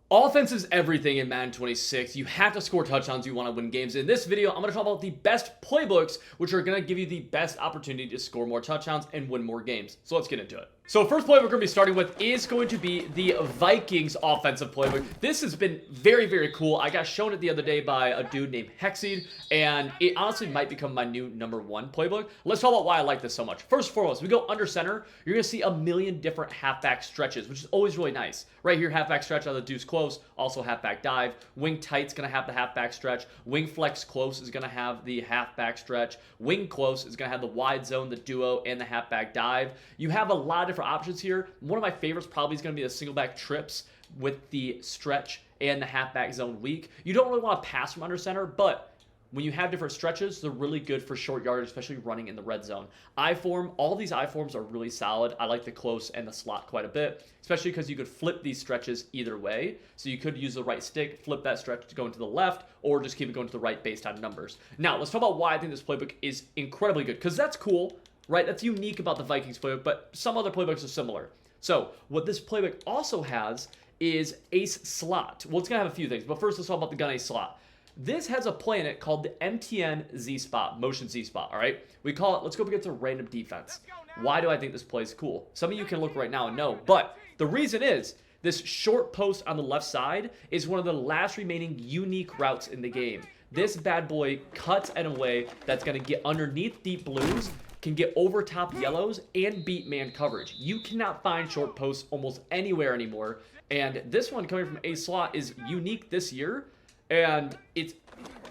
Offense is everything in Madden 26. You have to score touchdowns if you want to win games. In this video, I'm going to talk about the best playbooks, which are going to give you the best opportunity to score more touchdowns and win more games. So let's get into it. So first playbook we're going to be starting with is going to be the Vikings offensive playbook. This has been very, very cool. I got shown it the other day by a dude named Hexseed, and it honestly might become my new #1 playbook. Let's talk about why I like this so much. First and foremost, we go under center. You're going to see a million different halfback stretches, which is always really nice. Right here, halfback stretch out of the deuce close, also halfback dive. Wing tight's going to have the halfback stretch. Wing flex close is going to have the halfback stretch. Wing close is going to have the wide zone, the duo, and the halfback dive. You have a lot of different options here. One of my favorites probably is going to be the single back trips with the stretch and the halfback zone weak. You don't really want to pass from under center, but when you have different stretches, they're really good for short yardage, especially running in the red zone. I-form, all these I-forms are really solid. I like the close and the slot quite a bit, especially because you could flip these stretches either way. So you could use the right stick, flip that stretch to go into the left, or just keep it going to the right based on numbers. Now, let's talk about why I think this playbook is incredibly good, because that's cool, right? That's unique about the Vikings playbook, but some other playbooks are similar. So what this playbook also has is ace slot. Well, it's going to have a few things, but first let's talk about the gun ace slot. This has a play in it called the MTN Z spot, motion Z spot, all right? We call it, let's go up against a random defense. Why do I think this play is cool? Some of you can look right now and know, but the reason is this short post on the left side is one of the last remaining unique routes in the game. This bad boy cuts in a way that's going to get underneath deep blues, can get over top yellows, and beat man coverage. You cannot find short posts almost anywhere anymore, and this one coming from ace slot is unique this year, and it's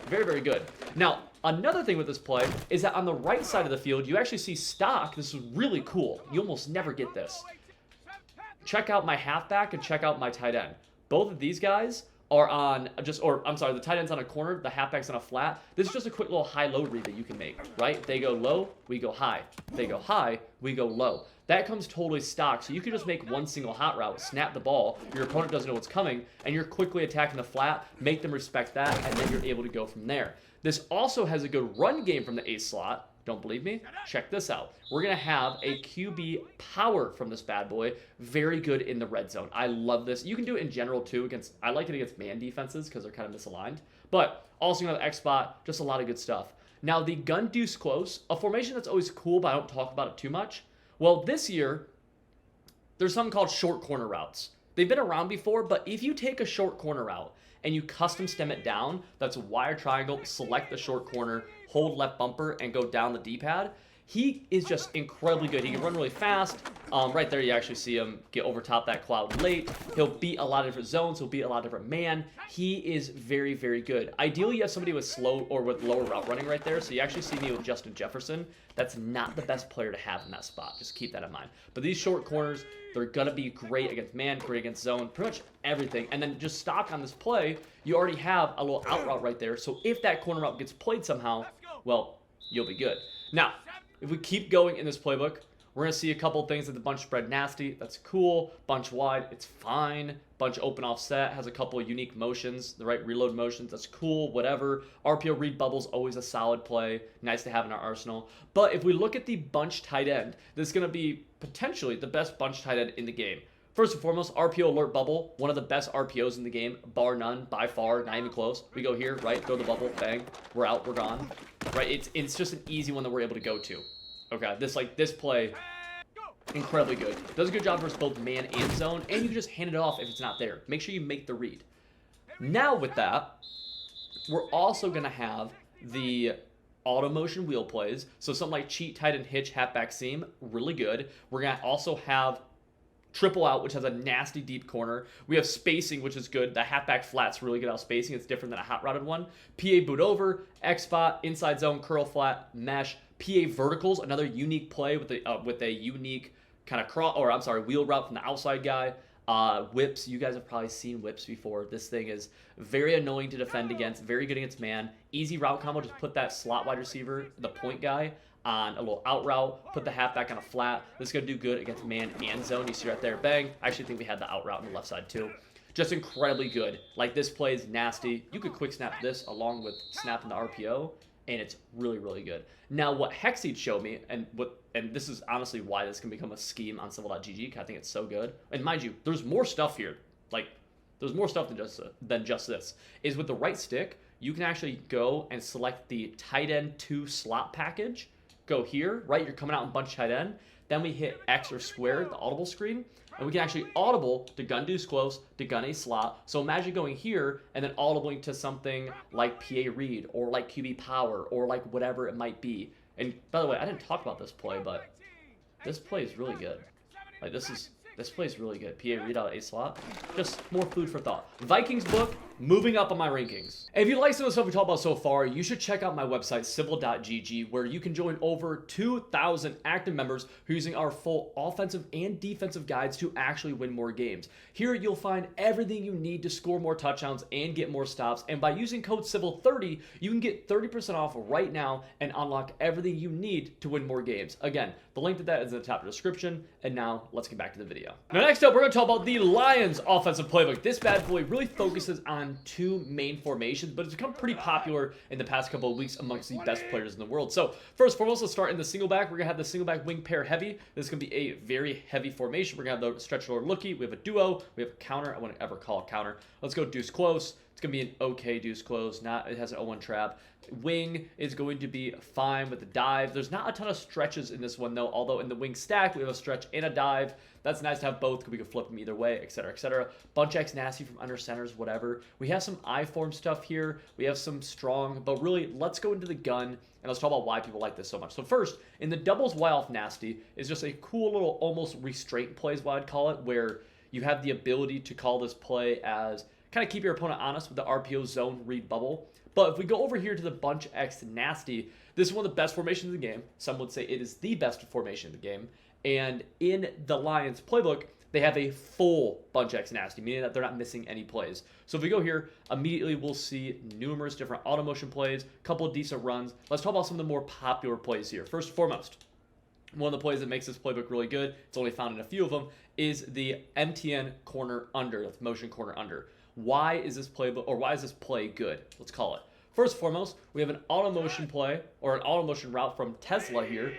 very, very good. Now, another thing with this play is that on the right side of the field, you actually see stock. This is really cool. You almost never get this. Check out my halfback and check out my tight end. Both of these guys are on the tight end's on a corner, the halfback's on a flat. This is just a quick little high-low read that you can make, right? They go low, we go high. They go high, we go low. That comes totally stock, so you can just make one single hot route, snap the ball, your opponent doesn't know what's coming, and you're quickly attacking the flat, make them respect that, and then you're able to go from there. This also has a good run game from the ace slot. Don't believe me? Check this out. We're going to have a QB power from this bad boy. Very good in the red zone. I love this. You can do it in general, too. I like it against man defenses because they're kind of misaligned. But also, you know, the X spot, just a lot of good stuff. Now, the gun deuce close, a formation that's always cool, but I don't talk about it too much. Well, this year, there's something called short corner routes. They've been around before, but if you take a short corner route and you custom stem it down, that's a wire triangle, select the short corner, hold left bumper, and go down the D-pad, he is just incredibly good. He can run really fast. Right there, you actually see him get over top that cloud late. He'll beat a lot of different zones. He'll beat a lot of different man. He is very, very good. Ideally, you have somebody with slow or with lower route running right there. So you actually see me with Justin Jefferson. That's not the best player to have in that spot. Just keep that in mind. But these short corners, they're going to be great against man, great against zone, pretty much everything. And then just stock on this play, you already have a little out route right there. So if that corner route gets played somehow, well, you'll be good. Now, if we keep going in this playbook, we're going to see a couple of things that the bunch spread nasty. That's cool. Bunch wide, it's fine. Bunch open offset has a couple of unique motions, the right reload motions. That's cool, whatever. RPO read bubbles, always a solid play. Nice to have in our arsenal. But if we look at the bunch tight end, this is going to be potentially the best bunch tight end in the game. First and foremost, RPO alert bubble, one of the best RPOs in the game, bar none, by far, not even close. We go here, right, throw the bubble, bang, we're out, we're gone. Right, it's just an easy one that we're able to go to. Okay, this play, incredibly good. Does a good job versus both man and zone, and you can just hand it off if it's not there. Make sure you make the read. Now with that, we're also going to have the auto motion wheel plays. So something like cheat, tight, and hitch, halfback seam, really good. We're going to also have triple out, which has a nasty deep corner. We have spacing, which is good. The halfback flat's really good out spacing. It's different than a hot routed one. PA boot over, X spot, inside zone, curl flat, mesh. PA verticals, another unique play with a unique kind of wheel route from the outside guy. Whips, you guys have probably seen whips before. This thing is very annoying to defend against, very good against man. Easy route combo, just put that slot wide receiver, the point guy, on a little out route, put the halfback on a flat. This is going to do good against man and zone. You see right there, bang. I actually think we had the out route on the left side too. Just incredibly good. Like, this play is nasty. You could quick snap this along with snapping the RPO, and it's really, really good. Now, what Hexseed showed me, and this is honestly why this can become a scheme on Civil.gg, because I think it's so good. And mind you, there's more stuff here. Like, there's more stuff than just this, is with the right stick, you can actually go and select the tight end 2 slot package. Go here, right? You're coming out in bunch tight end. Then we hit X or square, the audible screen, and we can actually audible to gun deuce close, to gun a slot. So imagine going here and then audibling to something like PA read or like QB power or like whatever it might be. And by the way, I didn't talk about this play, but this play is really good. Like this play is really good. PA read out a slot. Just more food for thought. Vikings book, moving up on my rankings. And if you like some of the stuff we talked about so far, you should check out my website, civil.gg, where you can join over 2,000 active members who are using our full offensive and defensive guides to actually win more games. Here you'll find everything you need to score more touchdowns and get more stops. And by using code CIVIL30, you can get 30% off right now and unlock everything you need to win more games. Again, the link to that is in the top of the description. And now let's get back to the video. Now next up, we're going to talk about the Lions offensive playbook. This bad boy really focuses on 2 main formations, but it's become pretty popular in the past couple of weeks amongst the best players in the world. So first and foremost, let's start in the single back. We're going to have the single back wing pair heavy. This is going to be a very heavy formation. We're going to have the stretch lord looky. We have a duo. We have a counter. I wouldn't ever call it counter. Let's go deuce close. It's going to be an okay deuce close. It has an 0-1 trap. Wing is going to be fine with the dive. There's not a ton of stretches in this one though, although in the wing stack we have a stretch and a dive. That's nice to have both because we can flip them either way, etc., etc. Bunch X nasty from under centers, whatever. We have some I-form stuff here. We have some strong, but really, let's go into the gun and let's talk about why people like this so much. So first, in the doubles Y off nasty is just a cool little almost restraint play is what I'd call it, where you have the ability to call this play as kind of keep your opponent honest with the RPO zone read bubble. But if we go over here to the bunch X nasty, this is one of the best formations in the game. Some would say it is the best formation in the game. And in the Lions playbook, they have a full bunch X nasty, meaning that they're not missing any plays. So if we go here, immediately we'll see numerous different auto motion plays, a couple of decent runs. Let's talk about some of the more popular plays here. First and foremost, one of the plays that makes this playbook really good, it's only found in a few of them, is the MTN corner under, that's motion corner under. Why is this playbook, or why is this play good? Let's call it. First and foremost, we have an auto motion play, or an auto motion route from Tesla here,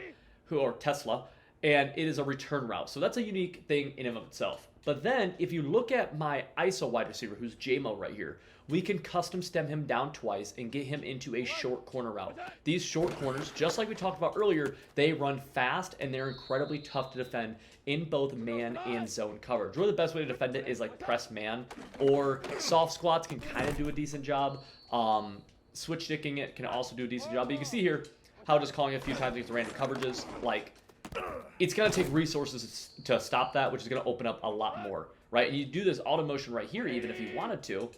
and it is a return route. So that's a unique thing in and of itself. But then, if you look at my ISO wide receiver, who's JMO right here, we can custom stem him down twice and get him into a short corner route. These short corners, just like we talked about earlier, they run fast and they're incredibly tough to defend in both man and zone coverage. Really the best way to defend it is like press man, or soft squats can kind of do a decent job. Switch sticking it can also do a decent job. But you can see here how just calling it a few times against random coverages, like, it's going to take resources to stop that, which is going to open up a lot more, right? And you do this auto motion right here, even if you wanted to.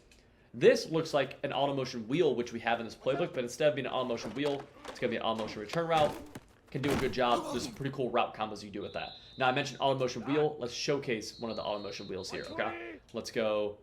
This looks like an auto motion wheel, which we have in this playbook, but instead of being an auto motion wheel, it's going to be an auto motion return route. Can do a good job. There's some pretty cool route combos you do with that. Now, I mentioned auto motion wheel. Let's showcase one of the auto motion wheels here, okay? Let's go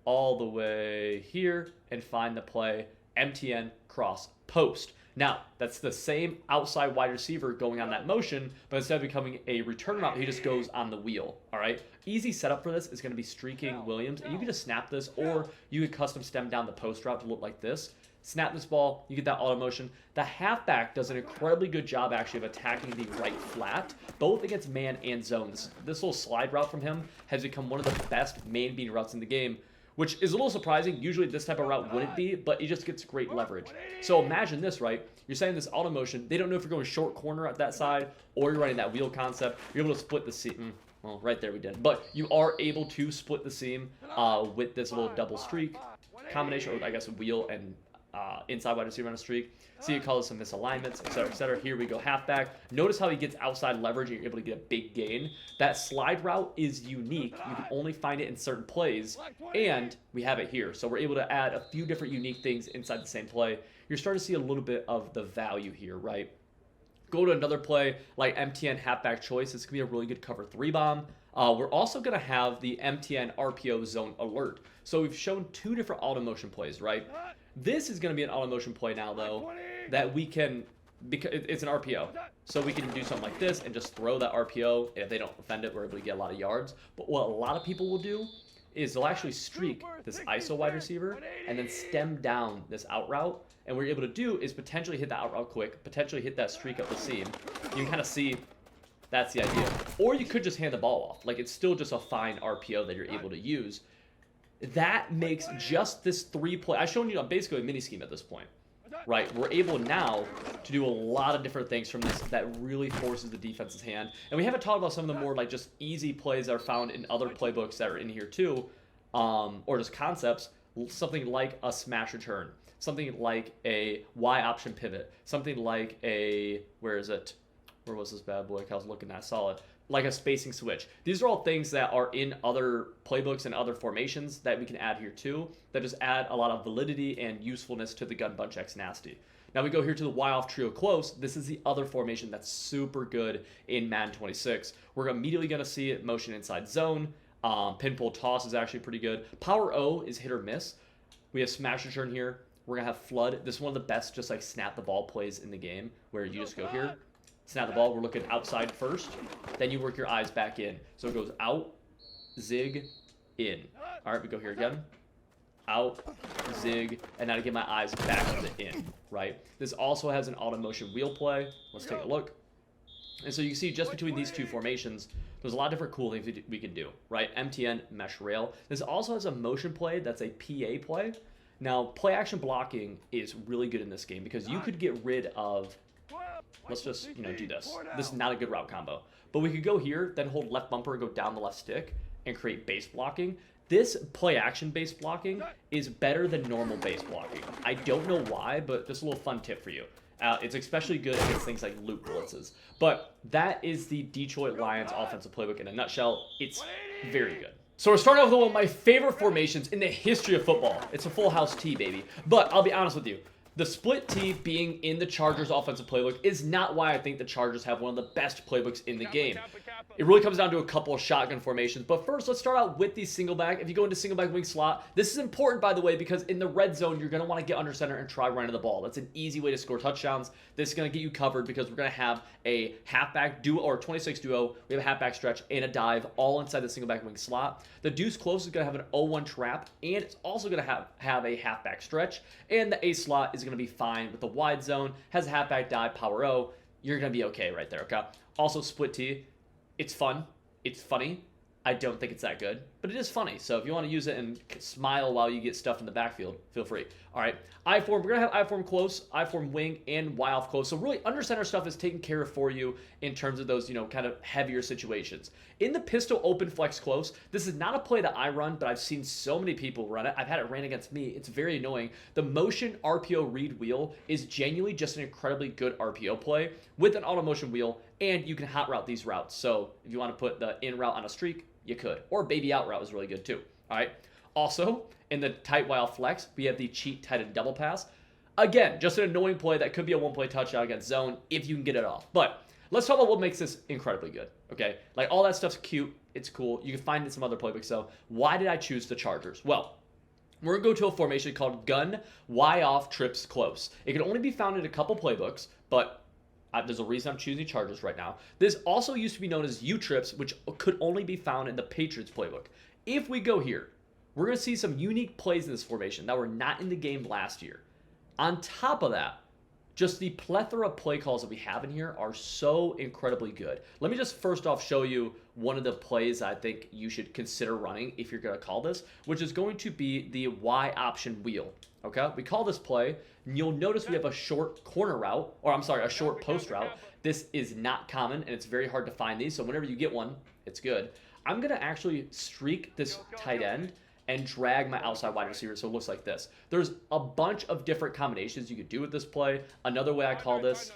all the way here and find the play MTN cross post. Now, that's the same outside wide receiver going on that motion, but instead of becoming a return route, he just goes on the wheel, all right? Easy setup for this is going to be streaking Williams, and you can just snap this, or you could custom stem down the post route to look like this. Snap this ball, you get that auto motion. The halfback does an incredibly good job, actually, of attacking the right flat, both against man and zone. This little slide route from him has become one of the best main beat routes in the game, which is a little surprising. Usually this type of route wouldn't be, but it just gets great leverage. So imagine this, right? You're saying this auto motion. They don't know if you're going short corner at that side or you're running that wheel concept. You're able to split the seam. Well, right there we did. But you are able to split the seam with this little double streak combination, or I guess a wheel and inside wide receiver on a streak. So you call this some misalignments, etc., etc. Here we go, halfback. Notice how he gets outside leverage and you're able to get a big gain. That slide route is unique. You can only find it in certain plays, and we have it here. So we're able to add a few different unique things inside the same play. You're starting to see a little bit of the value here, right? Go to another play like MTN halfback choice. It's going to be a really good cover 3 bomb. We're also going to have the MTN RPO zone alert. So we've shown 2 different auto motion plays, right? This is going to be an auto motion play now, though, that we can, because it's an RPO. So we can do something like this and just throw that RPO. If they don't defend it, we're able to get a lot of yards. But what a lot of people will do is they'll actually streak this ISO wide receiver and then stem down this out route. And what you're able to do is potentially hit that out route quick, potentially hit that streak up the seam. You can kind of see that's the idea. Or you could just hand the ball off. Like, it's still just a fine RPO that you're able to use. that makes just this 3-play. I've shown you basically a mini scheme at this point, right? We're able now to do a lot of different things from this that really forces the defense's hand. And we haven't talked about some of the more like just easy plays that are found in other playbooks that are in here too, or just concepts. Something like a smash return, something like a Y option pivot, something like a, where is it? Where was this bad boy? I was looking at solid. Like a spacing switch. These are all things that are in other playbooks and other formations that we can add here too, that just add a lot of validity and usefulness to the gun bunch X nasty. Now we go here to the Y off trio close. This is the other formation that's super good in Madden 26. We're immediately going to see it motion inside zone. Pin pull toss is actually pretty good. Power O is hit or miss. We have smash return here. We're going to have flood. This is one of the best just like snap the ball plays in the game where you just go here. Snap the ball, we're looking outside first, then you work your eyes back in. So it goes out, zig, in. All right, we go here again. Out, zig, and now to get my eyes back to the in, right? This also has an auto motion wheel play. Let's take a look. And so you see just between these two formations, there's a lot of different cool things we can do, right? MTN, mesh rail. This also has a motion play that's a PA play. Now, play action blocking is really good in this game because you could get rid of, let's just, do this. This is not a good route combo. But we could go here, then hold left bumper and go down the left stick and create base blocking. This play action base blocking is better than normal base blocking. I don't know why, but just a little fun tip for you. It's especially good against things like loop blitzes. But that is the Detroit Lions offensive playbook in a nutshell. It's very good. So we're starting off with one of my favorite formations in the history of football. It's a full house T, baby. But I'll be honest with you. The split T being in the Chargers offensive playbook is not why I think the Chargers have one of the best playbooks in the game. It really comes down to a couple of shotgun formations. But first, let's start out with the single back. If you go into single back wing slot, this is important, by the way, because in the red zone, you're going to want to get under center and try running the ball. That's an easy way to score touchdowns. This is going to get you covered because we're going to have a halfback duo or 26 duo. We have a halfback stretch and a dive all inside the single back wing slot. The deuce close is going to have an 0-1 trap, and it's also going to have a halfback stretch. And the A slot is going to be fine with the wide zone, has a halfback dive, power O. You're going to be okay right there, okay? Also, split T. It's fun. It's funny. I don't think it's that good, but it is funny. So if you want to use it and smile while you get stuff in the backfield, feel free. All right, I form. We're going to have I form close, I form wing, and Y off close. So really, under center stuff is taken care of for you in terms of those, kind of heavier situations. In the pistol open flex close, this is not a play that I run, but I've seen so many people run it. I've had it ran against me. It's very annoying. The motion RPO read wheel is genuinely just an incredibly good RPO play with an auto motion wheel, and you can hot route these routes. So if you want to put the in route on a streak, you could. Or baby out route is really good too. All right. Also, in the tight while flex, we have the cheat tight end double pass. Again, just an annoying play that could be a one-play touchdown against zone if you can get it off. But let's talk about what makes this incredibly good. Okay. Like all that stuff's cute. It's cool. You can find it in some other playbooks. So why did I choose the Chargers? Well, we're going to go to a formation called gun Y off trips close. It can only be found in a couple playbooks, but there's a reason I'm choosing Chargers right now. This also used to be known as U-trips, which could only be found in the Patriots playbook. If we go here, we're going to see some unique plays in this formation that were not in the game last year. On top of that, just the plethora of play calls that we have in here are so incredibly good. Let me just first off show you one of the plays I think you should consider running if you're going to call this, which is going to be the Y option wheel. Okay, we call this play, and you'll notice we have a short corner route, or I'm sorry, a short post route. This is not common, and it's very hard to find these, so whenever you get one, it's good. I'm going to actually streak this tight end and drag my outside wide receiver so it looks like this. There's a bunch of different combinations you could do with this play. Another way I call this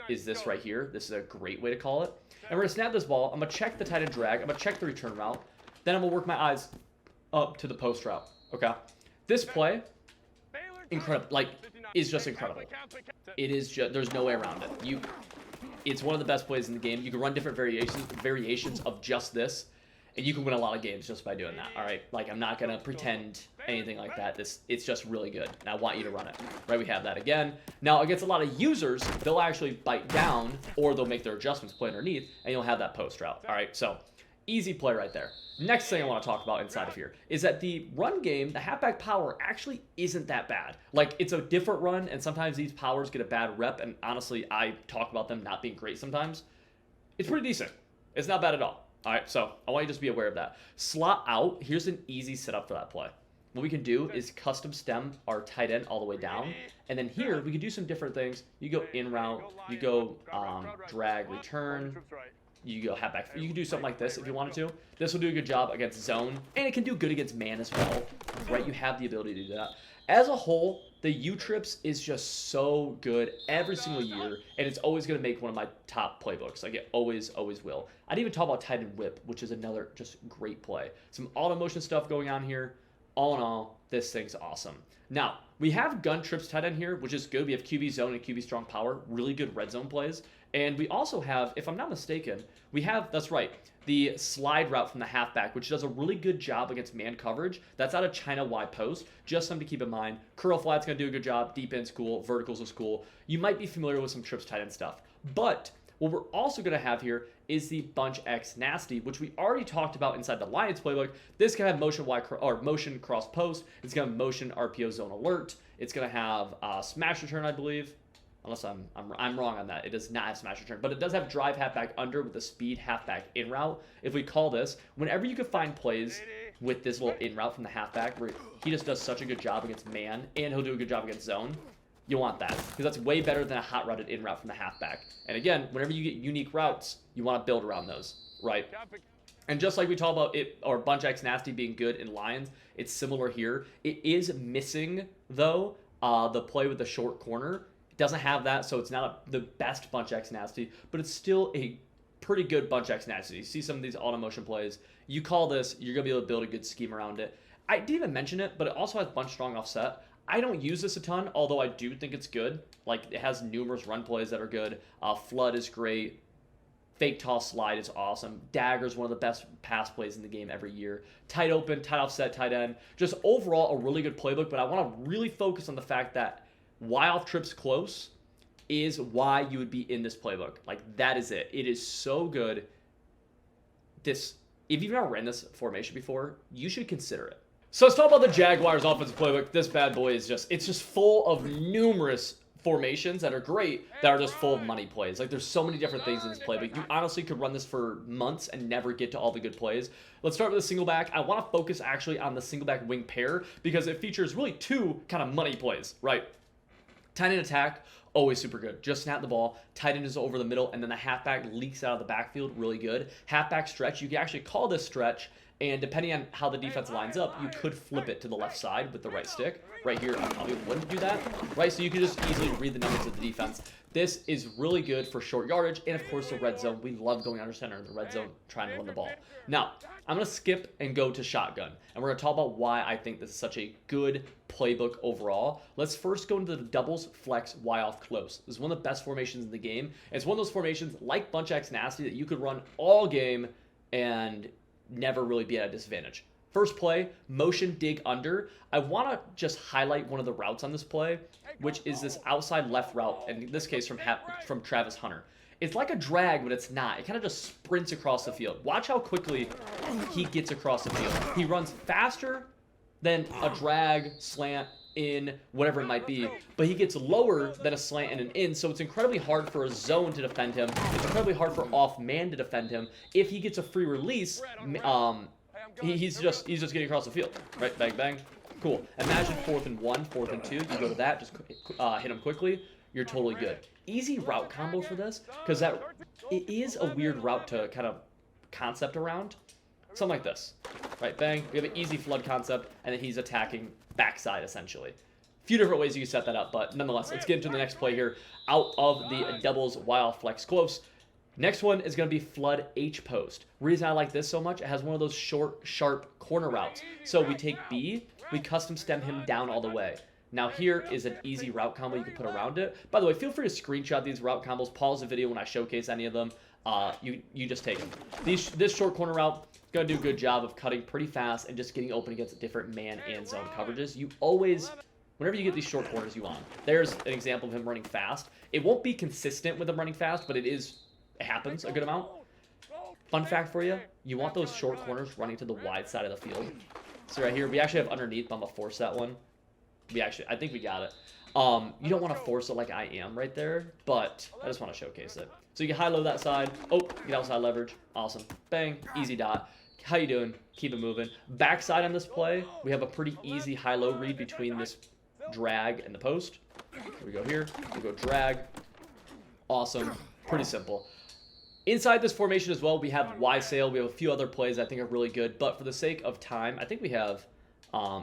is this right here. This is a great way to call it. And we're going to snap this ball. I'm going to check the tight end drag. I'm going to check the return route. Then I'm going to work my eyes up to the post route. Okay? This play, incredible, is just incredible. It is just, there's no way around it. It's one of the best plays in the game. You can run different variations of just this, and you can win a lot of games just by doing that. All right, I'm not gonna pretend anything like that. It's just really good, and I want you to run it. Right, we have that again. Now against a lot of users, they'll actually bite down, or they'll make their adjustments, play underneath, and you'll have that post route. All right, so easy play right there. Next thing I want to talk about inside of here is that the run game, the halfback power actually isn't that bad. It's a different run, and sometimes these powers get a bad rep, and honestly, I talk about them not being great sometimes. It's pretty decent. It's not bad at all. All right, so I want you to just be aware of that. Slot out, here's an easy setup for that play. What we can do is custom stem our tight end all the way down. And then here, we can do some different things. You go in route, you go drag, return, you go halfback. You can do something like this if you wanted to. This will do a good job against zone, and it can do good against man as well, right? You have the ability to do that. As a whole, the U-Trips is just so good every single year, and it's always going to make one of my top playbooks. Like, it always will. I didn't even talk about tight end whip, which is another just great play. Some auto motion stuff going on here. All in all, this thing's awesome. Now, we have gun trips tight end here, which is good. We have QB zone and QB strong power, really good red zone plays. And we also have, if I'm not mistaken, we have, that's right, the slide route from the halfback, which does a really good job against man coverage. That's out of China wide post. Just something to keep in mind. Curl flat's going to do a good job. Deep end's cool. Verticals is cool. You might be familiar with some trips tight end stuff. But what we're also going to have here is the Bunch X Nasty, which we already talked about inside the Lions playbook. This can have motion motion cross post. It's going to have motion RPO zone alert. It's going to have smash return, I believe. Unless I'm wrong on that. It does not have smash return, but it does have drive halfback under with the speed halfback in route. If we call this, whenever you can find plays with this little in route from the halfback, where he just does such a good job against man, and he'll do a good job against zone, you want that, because that's way better than a hot routed in route from the halfback. And again, whenever you get unique routes, you want to build around those, right? And just like we talked about it, or Bunch X Nasty being good in Lions, it's similar here. It is missing, though, the play with the short corner. It doesn't have that, so it's not the best Bunch X Nasty, but it's still a pretty good Bunch X Nasty. You see some of these auto motion plays. You call this, you're going to be able to build a good scheme around it. I didn't even mention it, but it also has Bunch Strong Offset. I don't use this a ton, although I do think it's good. Like, it has numerous run plays that are good. Flood is great. Fake toss slide is awesome. Dagger is one of the best pass plays in the game every year. Tight open, tight offset, tight end. Just overall, a really good playbook, but I want to really focus on the fact that why off trips close is why you would be in this playbook. Like, that is it. It is so good. If you've never ran this formation before, you should consider it. So let's talk about the Jaguars offensive playbook. This bad boy is it's just full of numerous formations that are great, that are just full of money plays. Like, there's so many different things in this playbook. You honestly could run this for months and never get to all the good plays. Let's start with the single back. I want to focus actually on the single back wing pair because it features really two kind of money plays, right? Tight end attack, always super good. Just snap the ball. Tight end is over the middle, and then the halfback leaks out of the backfield, really good. Halfback stretch, you can actually call this stretch, and depending on how the defense lines up, you could flip it to the left side with the right stick. Right here, I probably wouldn't do that, right? So you can just easily read the numbers of the defense. This is really good for short yardage, and of course the red zone. We love going under center in the red zone, trying to run the ball. Now, I'm going to skip and go to shotgun, and we're going to talk about why I think this is such a good playbook overall. Let's first go into the doubles, flex, Y off close. This is one of the best formations in the game, and it's one of those formations like Bunch X Nasty that you could run all game and never really be at a disadvantage. First play, motion dig under. I want to just highlight one of the routes on this play, which is this outside left route, and in this case from Travis Hunter. It's like a drag, but it's not. It kind of just sprints across the field. Watch how quickly he gets across the field. He runs faster than a drag, slant, in, whatever it might be, but he gets lower than a slant and an in, so it's incredibly hard for a zone to defend him. It's incredibly hard for off man to defend him. If he gets a free release, he's just getting across the field, right? Bang, bang. Cool. Imagine 4th and 1, 4th and 2. You go to that, just hit him quickly. You're totally good. Easy route combo for this, because it is a weird route to kind of concept around. Something like this, right? Bang. We have an easy flood concept, and then he's attacking backside, essentially. A few different ways you can set that up, but nonetheless, let's get into the next play here. Out of the doubles, while flex close. Next one is going to be flood H post. Reason I like this so much, it has one of those short, sharp corner routes. So we take B, we custom stem him down all the way. Now here is an easy route combo you can put around it. By the way, feel free to screenshot these route combos, pause the video when I showcase any of them. You just take them. This short corner route is going to do a good job of cutting pretty fast and just getting open against different man and zone coverages. You always, whenever you get these short corners, you want them. There's an example of him running fast. It won't be consistent with him running fast, but it happens a good amount. Fun fact for you, you want those short corners running to the wide side of the field. So right here, we actually have underneath, but I'm going to force that one. I think we got it. You don't want to force it like I am right there, but I just want to showcase it. So you can high-low that side. Oh, get outside leverage. Awesome. Bang. Easy dot. How you doing? Keep it moving. Backside on this play, we have a pretty easy high-low read between this drag and the post. Here we go here. We go drag. Awesome. Pretty simple. Inside this formation as well, we have Y sail. We have a few other plays I think are really good, but for the sake of time, I think we have...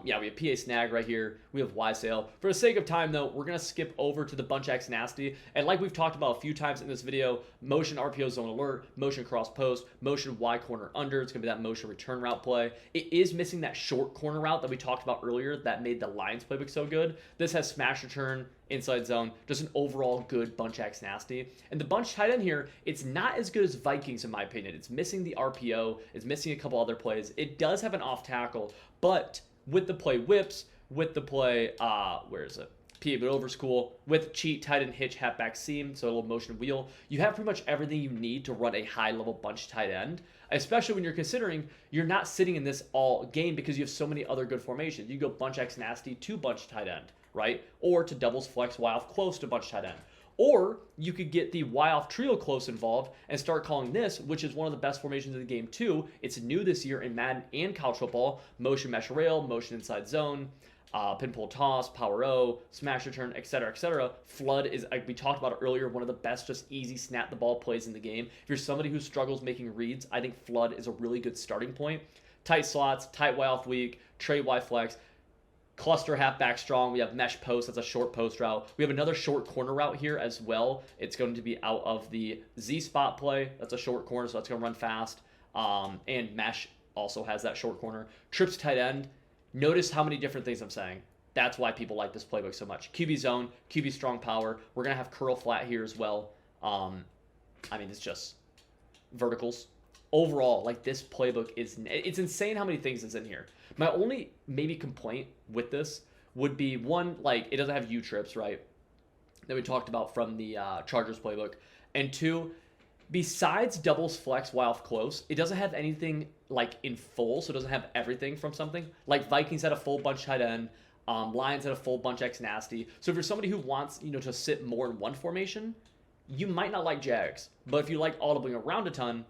we have PA snag right here. We have Y sail. For the sake of time, though, we're going to skip over to the bunch X nasty. And like we've talked about a few times in this video, motion RPO zone alert, motion cross post, motion Y corner under. It's going to be that motion return route play. It is missing that short corner route that we talked about earlier that made the Lions playbook so good. This has smash return, inside zone, just an overall good bunch X nasty. And the bunch tight end here, it's not as good as Vikings in my opinion. It's missing the RPO. It's missing a couple other plays. It does have an off tackle, but... with the play whips, with the play, where is it? PA but over school, with cheat, tight end hitch, halfback seam, so a little motion wheel. You have pretty much everything you need to run a high-level bunch tight end, especially when you're considering you're not sitting in this all game because you have so many other good formations. You go bunch X nasty to bunch tight end, right? Or to doubles flex Y off close to bunch tight end. Or you could get the Y off trio close involved and start calling this, which is one of the best formations in the game too. It's new this year in Madden and college football. Motion mesh rail, motion inside zone, pin pull toss, power O, smash return, etc., etc. Flood is, like we talked about it earlier, one of the best just easy snap the ball plays in the game. If you're somebody who struggles making reads, I think Flood is a really good starting point. Tight slots, tight Y off weak, trade Y flex. Cluster halfback strong. We have mesh post. That's a short post route. We have another short corner route here as well. It's going to be out of the Z spot play. That's a short corner, so that's going to run fast. And mesh also has that short corner. Trips tight end. Notice how many different things I'm saying. That's why people like this playbook so much. QB zone, QB strong power. We're going to have curl flat here as well. I mean, it's just verticals. Overall, like this playbook it's insane how many things is in here. My only maybe complaint with this would be one, like it doesn't have U trips, right? That we talked about from the Chargers playbook. And two, besides doubles flex while off close, it doesn't have anything like in full, so it doesn't have everything from something. Like Vikings had a full bunch tight end, Lions had a full bunch X nasty. So if you're somebody who wants, to sit more in one formation, you might not like Jags. But if you like audibling around a ton,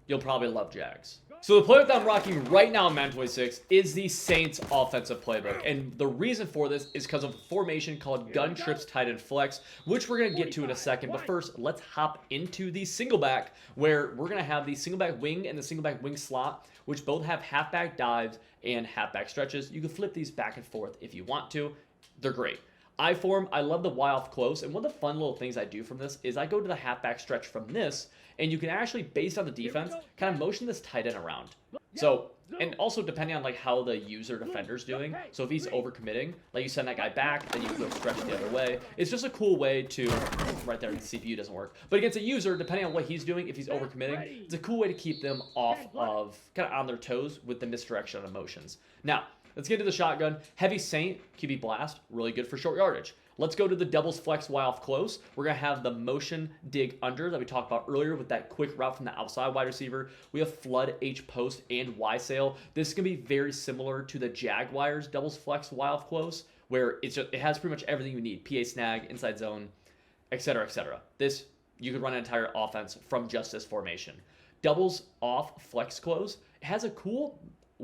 you'll probably love Jags. So the playbook that I'm rocking right now in Madden 26 is the Saints offensive playbook. And the reason for this is because of a formation called Gun Trips Tight End Flex, which we're going to get to in a second. But first, let's hop into the single back, where we're going to have the single back wing and the single back wing slot, which both have halfback dives and halfback stretches. You can flip these back and forth if you want to. They're great. I form, I love the Y off close, and one of the fun little things I do from this is I go to the halfback stretch from this, and you can actually, based on the defense, kind of motion this tight end around. So, and also depending on like how the user defender's doing, so if he's overcommitting, like you send that guy back, then you go stretch the other way. It's just a cool way to, right there, the CPU doesn't work. But against a user, depending on what he's doing, if he's overcommitting, it's a cool way to keep them off of, kind of on their toes with the misdirection of motions. Now, let's get to the shotgun. Heavy Saint, QB blast, really good for short yardage. Let's go to the doubles flex Y off close. We're going to have the motion dig under that we talked about earlier with that quick route from the outside wide receiver. We have flood H post and Y sail. This is going to be very similar to the Jaguars doubles flex Y off close, where it has pretty much everything you need. PA snag, inside zone, etc., etc. This, you could run an entire offense from just this formation. Doubles off flex close. It has a cool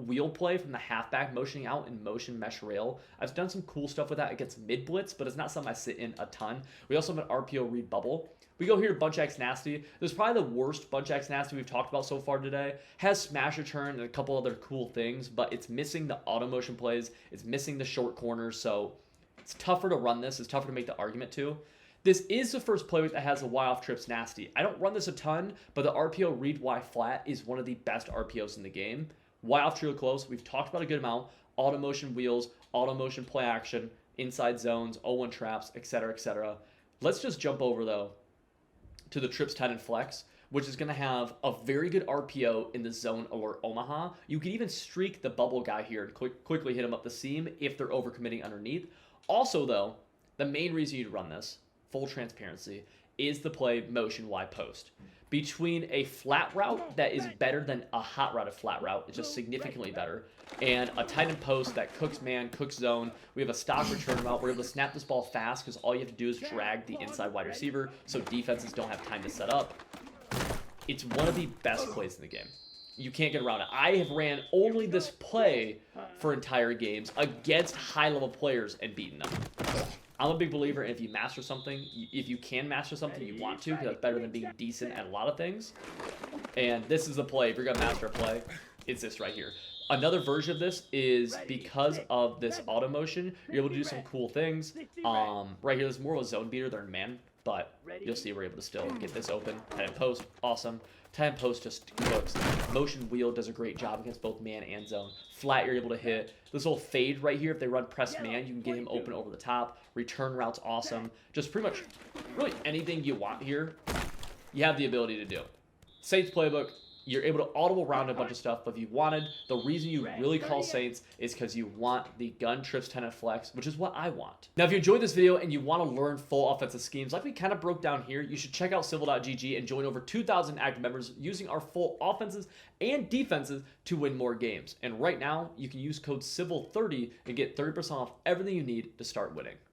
wheel play from the halfback motioning out in motion mesh rail. I've done some cool stuff with that against mid blitz, but it's not something I sit in a ton. We also have an RPO read bubble. We go here to bunch X nasty. This is probably the worst bunch X nasty we've talked about so far today. Has smash return and a couple other cool things, but it's missing the auto motion plays. It's missing the short corners, so it's tougher to run this. It's tougher to make the argument to. This is the first playbook that has a Y off trips nasty. I don't run this a ton, but the RPO read Y flat is one of the best RPOs in the game. Y off trio close, we've talked about a good amount. Auto motion wheels, auto motion play action, inside zones, 0-1 traps, etc., etc. Let's just jump over, though, to the trips tight end flex, which is going to have a very good RPO in the zone alert Omaha. You can even streak the bubble guy here and quickly hit him up the seam if they're overcommitting underneath. Also, though, the main reason you'd run this, full transparency, is the play motion Y post. Between a flat route that is better than a hot routed flat route, it's just significantly better, and a tight end post that cooks man, cooks zone, we have a stock return route. We're able to snap this ball fast because all you have to do is drag the inside wide receiver so defenses don't have time to set up. It's one of the best plays in the game. You can't get around it. I have ran only this play for entire games against high-level players and beaten them. I'm a big believer in if you master something, if you can master something, you want to, because that's better than being decent at a lot of things. And this is the play. If you're going to master a play, it's this right here. Another version of this is because of this auto motion, you're able to do some cool things. Right here, this is more of a zone beater than man, but you'll see we're able to still get this open. Tight end post, awesome. Tight end post just cooks. Motion wheel does a great job against both man and zone. Flat, you're able to hit. This little fade right here, if they run press man, you can get him open over the top. Return route's awesome. Just pretty much really anything you want here, you have the ability to do. Saints playbook, you're able to audible round a bunch of stuff, but if you wanted, the reason you really call Saints is because you want the gun trips 10 and flex, which is what I want. Now, if you enjoyed this video and you want to learn full offensive schemes like we kind of broke down here, you should check out civil.gg and join over 2,000 active members using our full offenses and defenses to win more games. And right now, you can use code CIVIL30 and get 30% off everything you need to start winning.